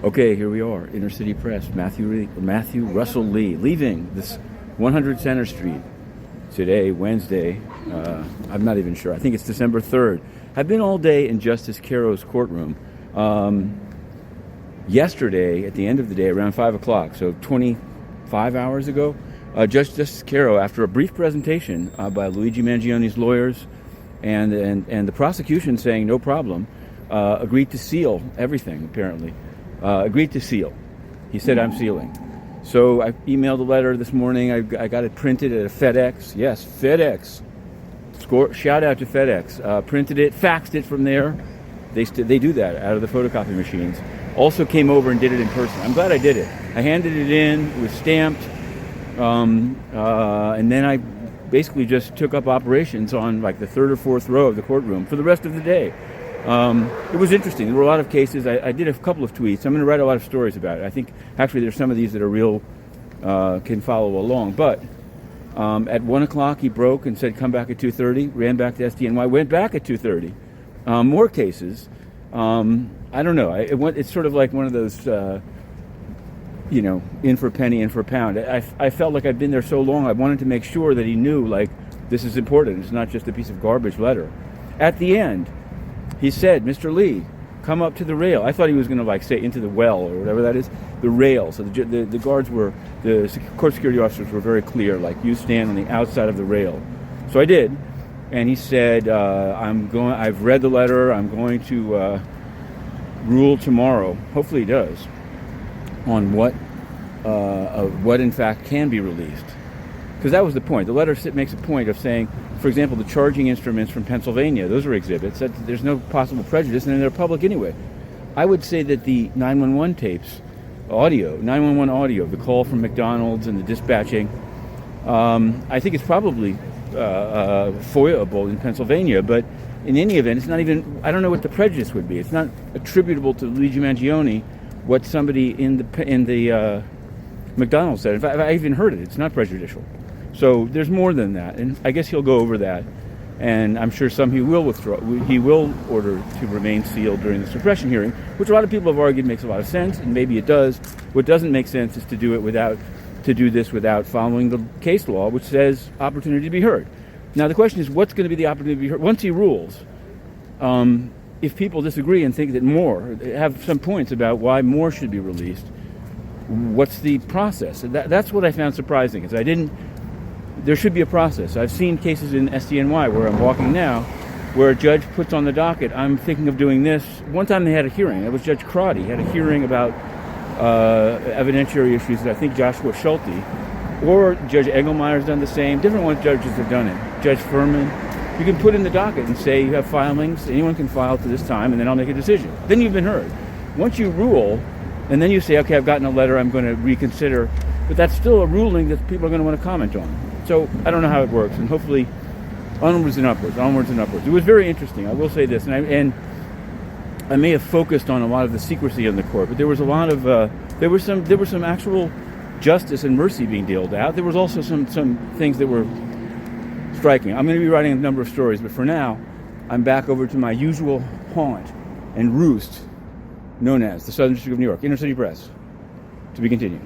Okay, here we are, Inner City Press, Matthew Russell Lee, leaving this 100 Center Street today, Wednesday. I'm not even sure. I think it's December 3rd. I've been all day in Justice Caro's courtroom. Yesterday, at the end of the day, around 5 o'clock, so 25 hours ago, Justice Caro, after a brief presentation by Luigi Mangione's lawyers and the prosecution saying no problem, agreed to seal everything, apparently. Agreed to seal. He said, I'm sealing. So I emailed a letter this morning. I got it printed at a FedEx. Yes, FedEx. Shout out to FedEx. Printed it, faxed it from there. They do that out of the photocopy machines. Also came over and did it in person. I'm glad I did it. I handed it in. It was stamped. And then I basically just took up operations on like the third or fourth row of the courtroom for the rest of the day. It was interesting. There were a lot of cases. I did a couple of tweets. I'm going to write a lot of stories about it. I think actually there's some of these that are real, can follow along. But at 1 o'clock he broke and said come back at 2:30, ran back to SDNY, went back at 2:30. More cases. I don't know. It's sort of like one of those, in for a penny, in for a pound. I felt like I'd been there so long, I wanted to make sure that he knew, like, this is important. It's not just a piece of garbage letter. At the end, he said, Mr. Lee, come up to the rail. I thought he was going to, say into the well or whatever that is, the rail. So the guards the court security officers were very clear, like, you stand on the outside of the rail. So I did. And he said, I've read the letter. I'm going to rule tomorrow. Hopefully he does. On what in fact can be released. Because that was the point. The letter makes a point of saying, for example, the charging instruments from Pennsylvania, those are exhibits. There's no possible prejudice, and they're public anyway. I would say that the 911 tapes, 911 audio, the call from McDonald's and the dispatching, I think it's probably FOIA-able in Pennsylvania, but in any event, it's not even, I don't know what the prejudice would be. It's not attributable to Luigi Mangione what somebody in the McDonald's said. If I even heard it, it's not prejudicial. So there's more than that, and I guess he'll go over that, and I'm sure some he will withdraw. He will order to remain sealed during the suppression hearing, which a lot of people have argued makes a lot of sense, and maybe it does. What doesn't make sense is to do this without following the case law, which says opportunity to be heard. Now the question is, what's going to be the opportunity to be heard once he rules? If people disagree and think that have some points about why more should be released, what's the process? That's what I found surprising. Is there should be a process. I've seen cases in SDNY where I'm walking now, where a judge puts on the docket, I'm thinking of doing this. One time they had a hearing. It was Judge Crotty. He had a hearing about evidentiary issues that I think Joshua Schulte or Judge Engelmeyer's done the same. Different judges have done it. Judge Furman. You can put in the docket and say you have filings. Anyone can file to this time, and then I'll make a decision. Then you've been heard. Once you rule, and then you say, okay, I've gotten a letter, I'm going to reconsider. But that's still a ruling that people are going to want to comment on. So I don't know how it works, and hopefully onwards and upwards. It was very interesting. I will say this, and I may have focused on a lot of the secrecy in the court, but there was a lot of there was some actual justice and mercy being dealt out. There was also some things that were striking. I'm going to be writing a number of stories, but for now, I'm back over to my usual haunt and roost, known as the Southern District of New York, Inner City Press. To be continued.